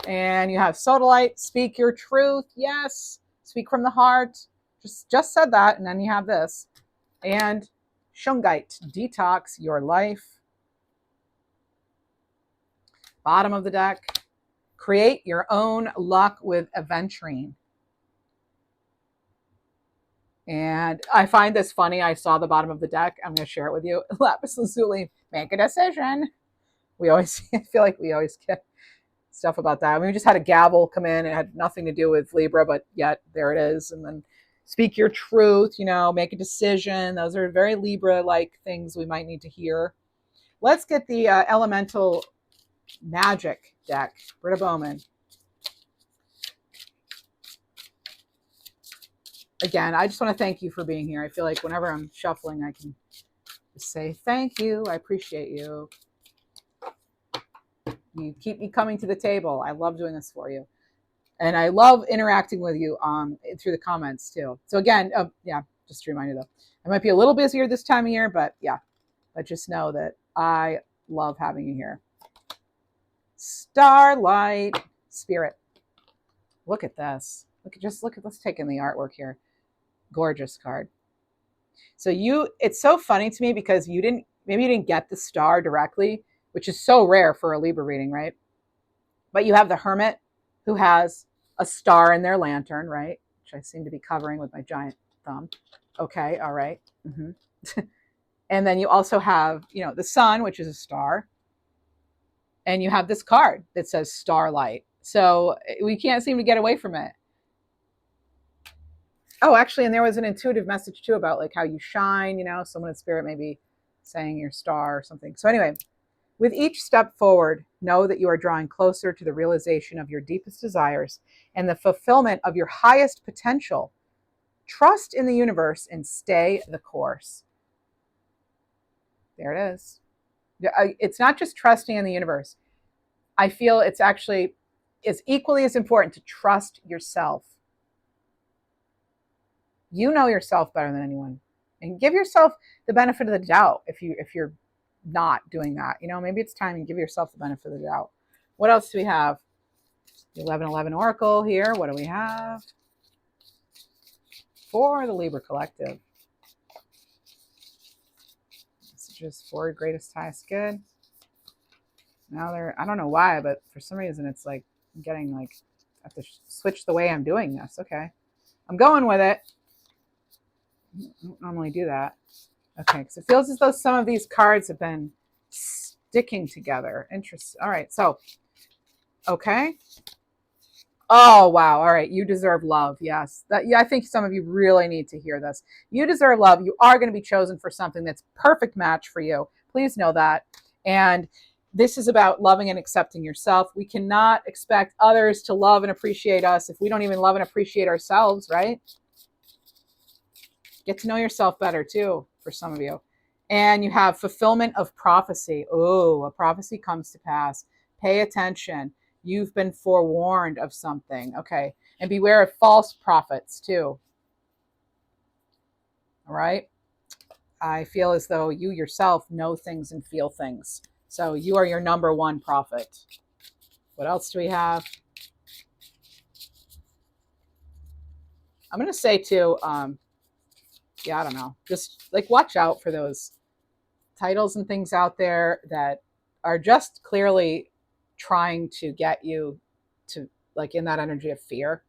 And you have sodalite, speak your truth. Yes. Speak from the heart. Just said that. And then you have this. And shungite, detox your life. Bottom of the deck, create your own luck with aventurine. And I find this funny. I saw the bottom of the deck. I'm going to share it with you. Lapis lazuli, make a decision. We always feel like we always get stuff about that. I mean, we just had a gavel come in. It had nothing to do with Libra, but yet there it is. And then speak your truth, make a decision. Those are very Libra-like things we might need to hear. Let's get the elemental magic deck. Britta Bowman. Again, I just want to thank you for being here. I feel like whenever I'm shuffling, I can just say thank you. I appreciate you. You keep me coming to the table. I love doing this for you. And I love interacting with you through the comments too. So again, just to remind you though, I might be a little busier this time of year, but just know that I love having you here. Starlight Spirit. Look at this. Let's take in the artwork here. Gorgeous card. So it's so funny to me because maybe you didn't get the star directly, which is so rare for a Libra reading, right? But you have the Hermit who has a star in their lantern, right? Which I seem to be covering with my giant thumb. Okay, all right. Mm-hmm. And then you also have, the Sun, which is a star. And you have this card that says Starlight. So we can't seem to get away from it. Oh, actually, and there was an intuitive message too about like how you shine, someone in spirit may be saying your star or something. So anyway, with each step forward, know that you are drawing closer to the realization of your deepest desires and the fulfillment of your highest potential. Trust in the universe and stay the course. There it is. It's not just trusting in the universe. I feel it's actually is equally as important to trust yourself. You know yourself better than anyone, and give yourself the benefit of the doubt if you're not doing that. Maybe it's time to give yourself the benefit of the doubt. What else do we have? The 1111 Oracle here. What do we have for the Libra Collective? Messages for greatest highest good. Now I don't know why, but for some reason it's like I'm getting like I have to switch the way I'm doing this. Okay, I'm going with it. I don't normally do that. Okay, because it feels as though some of these cards have been sticking together. Interesting. All right, so, okay. Oh, wow. All right, you deserve love. Yes. I think some of you really need to hear this. You deserve love. You are going to be chosen for something that's perfect match for you. Please know that. And this is about loving and accepting yourself. We cannot expect others to love and appreciate us if we don't even love and appreciate ourselves, right? Get to know yourself better too, for some of you. And you have fulfillment of prophecy. Oh, a prophecy comes to pass. Pay attention. You've been forewarned of something. Okay. And beware of false prophets too. All right. I feel as though you yourself know things and feel things. So you are your number one prophet. What else do we have? I'm going to say too, I don't know. Just like watch out for those titles and things out there that are just clearly trying to get you to like in that energy of fear,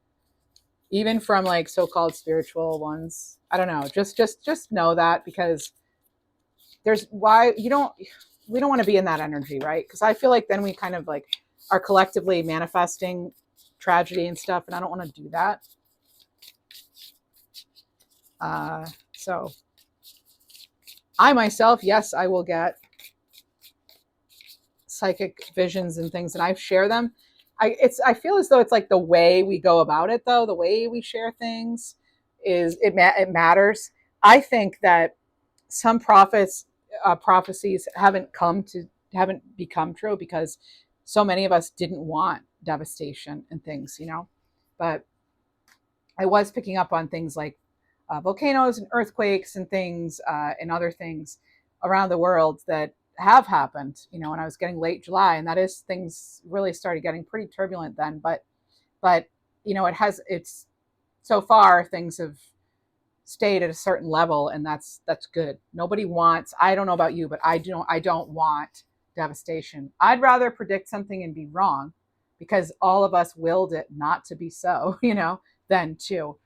even from like so-called spiritual ones. I don't know. Just know that, because there's why you don't we don't want to be in that energy, right? Because I feel like then we kind of like are collectively manifesting tragedy and stuff, and I don't want to do that. So I myself, yes, I will get psychic visions and things, and I share them. I feel as though it's like the way we go about it, though, the way we share things it matters. I think that some prophecies haven't become true because so many of us didn't want devastation and things, But I was picking up on things like volcanoes and earthquakes and things and other things around the world that have happened, when I was getting late July, and that is things really started getting pretty turbulent then. But it's so far things have stayed at a certain level, and that's good. Nobody wants, I don't know about you, but I don't want devastation. I'd rather predict something and be wrong, because all of us willed it not to be so, than to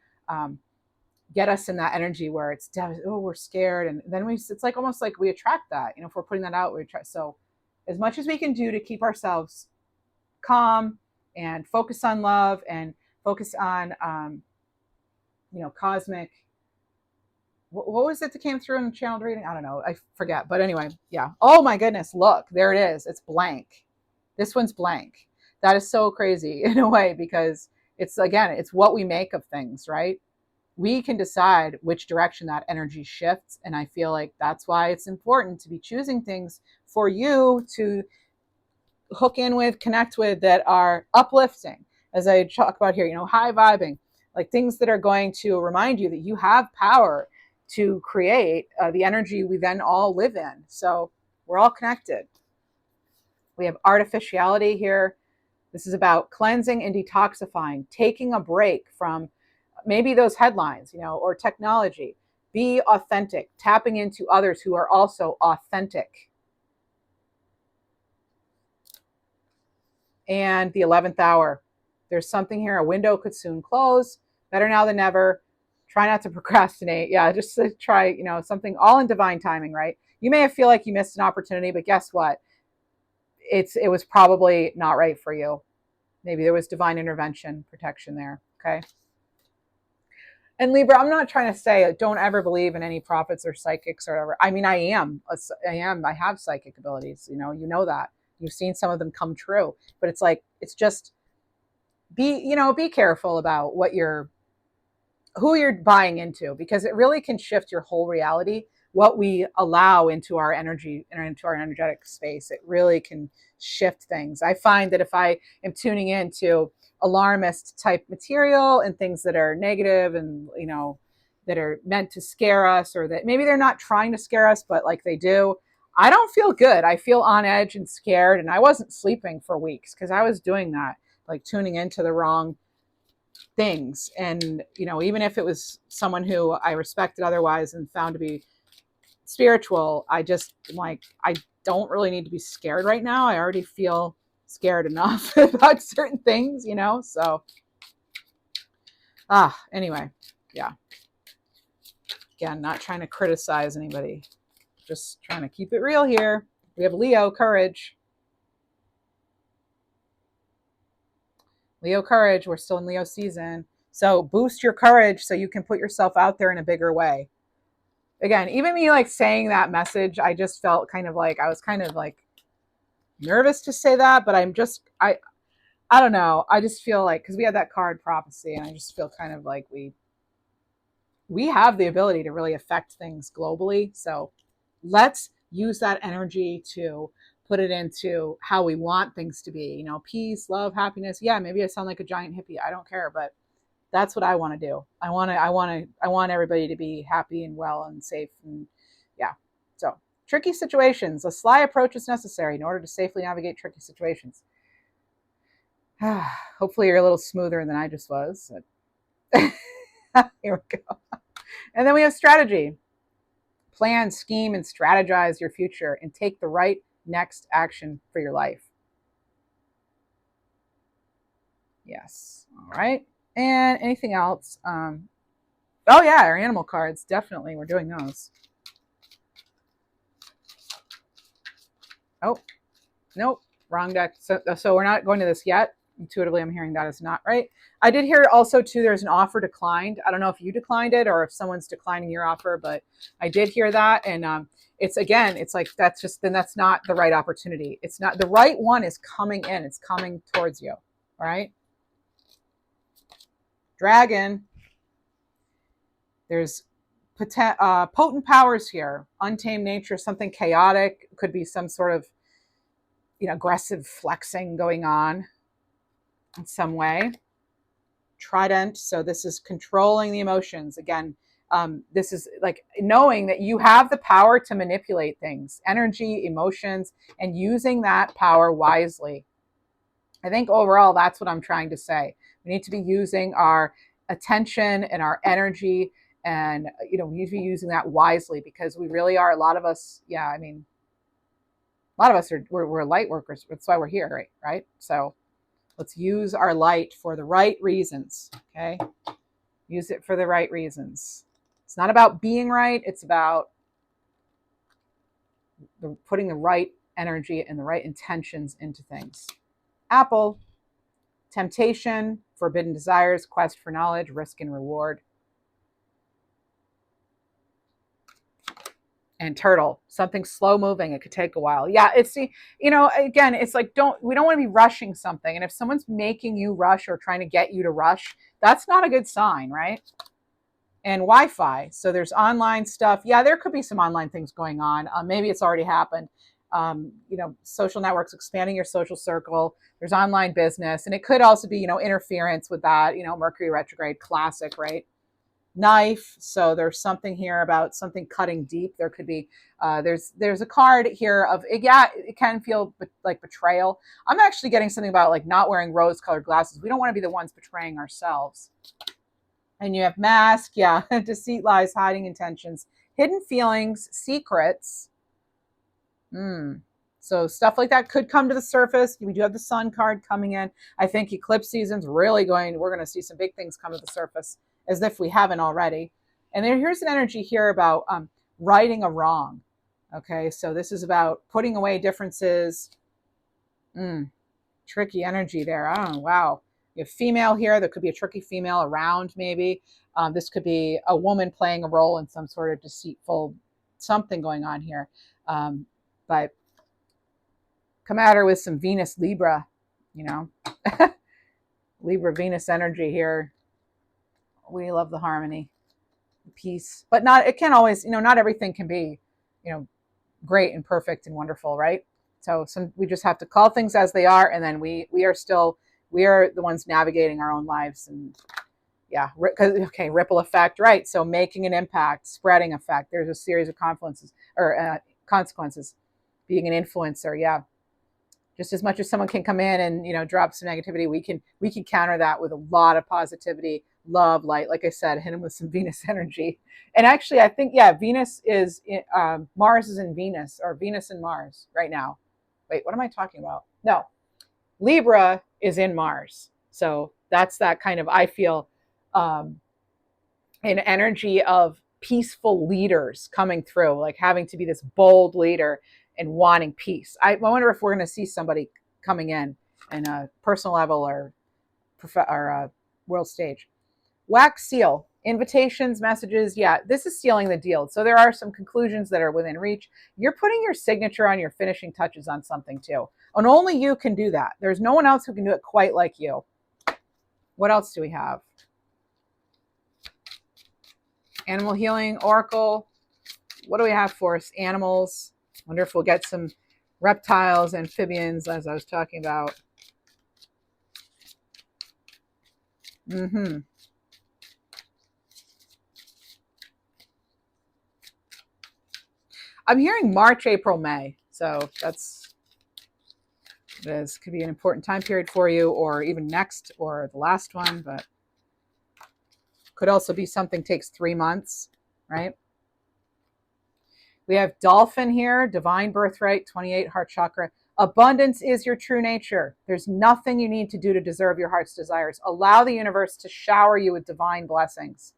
get us in that energy where it's we're scared, and then it's like almost like we attract that. If we're putting that out, we attract. So as much as we can do to keep ourselves calm and focus on love and focus on cosmic, what was it that came through in the channel reading? I don't know, I forget, but anyway, yeah. Oh my goodness, look, there it is. It's blank. This one's blank. That is so crazy in a way, because it's what we make of things, right? We can decide which direction that energy shifts. And I feel like that's why it's important to be choosing things for you to hook in with, connect with, that are uplifting, as I talk about here, high vibing, like things that are going to remind you that you have power to create the energy we then all live in. So we're all connected. We have artificiality here. This is about cleansing and detoxifying, taking a break from maybe those headlines, or technology. Be authentic, tapping into others who are also authentic. And the 11th hour. There's something here. A window could soon close. Better now than never. Try not to procrastinate. Yeah, just try, something all in divine timing, right? You may feel like you missed an opportunity, but guess what? It was probably not right for you. Maybe there was divine intervention, protection there. Okay. And Libra, I'm not trying to say don't ever believe in any prophets or psychics or whatever. I mean, I have psychic abilities. You know that. You've seen some of them come true, but it's just be careful about who you're buying into, because it really can shift your whole reality. What we allow into our energy and into our energetic space, it really can shift things. I find that if I am tuning into alarmist type material and things that are negative and that are meant to scare us, or that maybe they're not trying to scare us, but like they do, I don't feel good. I feel on edge and scared, and I wasn't sleeping for weeks because I was doing that, like tuning into the wrong things. And even if it was someone who I respected otherwise and found to be spiritual, I just like, I don't really need to be scared right now. I already feel scared enough about certain things, so anyway, yeah, again, not trying to criticize anybody, just trying to keep it real here. We have Leo, courage. We're still in Leo season, so boost your courage so you can put yourself out there in a bigger way. Again, even me like saying that message, I just felt kind of like I was kind of like nervous to say that, but I don't know. I just feel like, because we had that card prophecy, and I just feel kind of like we have the ability to really affect things globally. So let's use that energy to put it into how we want things to be, peace, love, happiness. Yeah, maybe I sound like a giant hippie. I don't care, but that's what I want to do. I want everybody to be happy and well and safe. And yeah. So tricky situations. A sly approach is necessary in order to safely navigate tricky situations. Hopefully you're a little smoother than I just was. Here we go. And then we have strategy. Plan, scheme, and strategize your future and take the right next action for your life. Yes. All right. And anything else? Oh yeah, our animal cards, definitely. We're doing those. Oh, nope, wrong deck. So we're not going to this yet. Intuitively, I'm hearing that is not right. I did hear also too, there's an offer declined. I don't know if you declined it or if someone's declining your offer, but I did hear that. And it's again, it's like, that's just, then that's not the right opportunity. It's not, the right one is coming in. It's coming towards you. All right. Dragon. There's potent powers here. Untamed nature, something chaotic. Could be some sort of, aggressive flexing going on in some way. Trident. So this is controlling the emotions. Again, this is like knowing that you have the power to manipulate things, energy, emotions, and using that power wisely. I think overall, that's what I'm trying to say. We need to be using our attention and our energy, and we need to be using that wisely, because we really are, a lot of us, a lot of us we're light workers. That's why we're here, right? So let's use our light for the right reasons, okay? Use it for the right reasons. It's not about being right. It's about putting the right energy and the right intentions into things. Apple. Temptation, forbidden desires, quest for knowledge, risk and reward. And turtle, something slow moving. It could take a while. Yeah, it's, again, it's like, we don't want to be rushing something. And if someone's making you rush or trying to get you to rush, that's not a good sign, right? And Wi-Fi. So there's online stuff. Yeah, there could be some online things going on. Maybe it's already happened. Social networks, expanding your social circle. There's online business, and it could also be, interference with that. Mercury retrograde, classic, right? Knife. So there's something here about something cutting deep. There could be. There's a card here of, it can feel like betrayal. I'm actually getting something about like not wearing rose-colored glasses. We don't want to be the ones betraying ourselves. And you have mask, deceit, lies, hiding intentions, hidden feelings, secrets. So stuff like that could come to the surface. We do have the sun card coming in. I think eclipse season's really we're going to see some big things come to the surface, as if we haven't already. And here's an energy here about righting a wrong. Okay, so this is about putting away differences. Tricky energy there. Oh, wow. You have female here. There could be a tricky female around, maybe. This could be a woman playing a role in some sort of deceitful something going on here. But come at her with some Venus Libra, Libra Venus energy here. We love the harmony, the peace, but it can always, not everything can be, great and perfect and wonderful, right? So we just have to call things as they are, and then we are the ones navigating our own lives. And ripple effect, right? So making an impact, spreading effect. There's a series of consequences. Being an influencer, just as much as someone can come in and drop some negativity, we can counter that with a lot of positivity, love, light. Like I said, hit them with some Venus energy. And actually, I think Venus is Mars is in Venus, or Venus and Mars right now. Wait, what am I talking about? No, Libra is in Mars. So that's that kind of, I feel, an energy of peaceful leaders coming through, like having to be this bold leader and wanting peace. I wonder if we're going to see somebody coming in a personal level or world stage. Wax seal, invitations, messages. Yeah, this is sealing the deal. So there are some conclusions that are within reach. You're putting your signature on your finishing touches on something too. And only you can do that. There's no one else who can do it quite like you. What else do we have? Animal healing, oracle. What do we have for us? Animals. Wonder if we'll get some reptiles, amphibians, as I was talking about. I'm hearing March, April, May. So this could be an important time period for you, or even next, or the last one, but could also be something takes 3 months, right? We have dolphin here, divine birthright, 28 heart chakra. Abundance is your true nature. There's nothing you need to do to deserve your heart's desires. Allow the universe to shower you with divine blessings.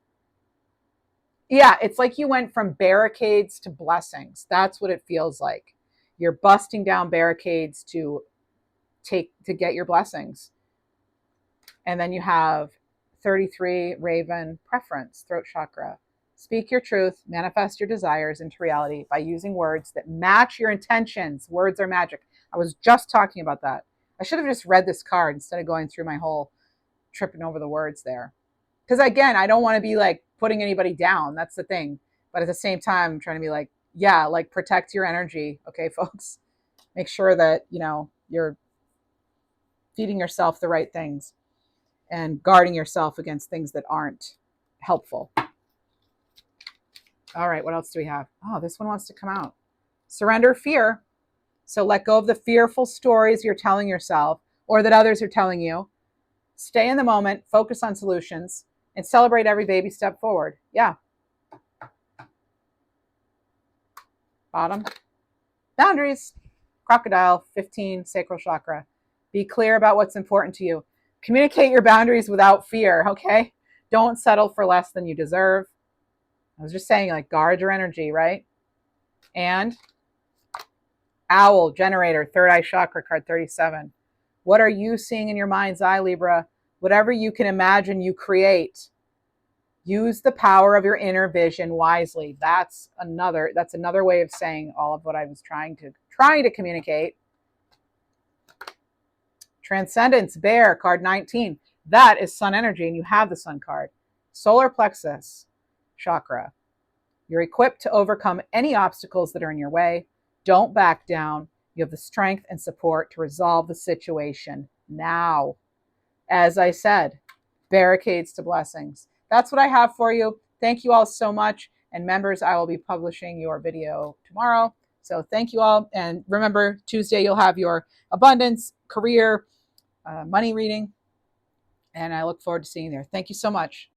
Yeah, it's like you went from barricades to blessings. That's what it feels like. You're busting down barricades to get your blessings. And then you have 33 Raven preference, throat chakra. Speak your truth, manifest your desires into reality by using words that match your intentions. Words are magic. I was just talking about that. I should have just read this card instead of going through my whole tripping over the words there. Because again, I don't want to be like putting anybody down. That's the thing. But at the same time, I'm trying to be like, yeah, like protect your energy. Okay, folks. Make sure that, you're feeding yourself the right things and guarding yourself against things that aren't helpful. All right, what else do we have? Oh, this one wants to come out. Surrender fear. So let go of the fearful stories you're telling yourself or that others are telling you. Stay in the moment, focus on solutions, and celebrate every baby step forward. Yeah. Bottom. Boundaries. Crocodile, 15, sacral chakra. Be clear about what's important to you. Communicate your boundaries without fear, okay? Don't settle for less than you deserve. I was just saying, like, guard your energy, right? And owl, generator, third eye chakra, card 37. What are you seeing in your mind's eye, Libra? Whatever you can imagine, you create. Use the power of your inner vision wisely. That's another way of saying all of what I was trying to communicate. Transcendence, bear, card 19. That is sun energy, and you have the sun card. Solar plexus chakra. You're equipped to overcome any obstacles that are in your way. Don't back down. You have the strength and support to resolve the situation now. As I said, barricades to blessings. That's what I have for you. Thank you all so much. And members, I will be publishing your video tomorrow. So thank you all. And remember, Tuesday, you'll have your abundance, career, money reading. And I look forward to seeing you there. Thank you so much.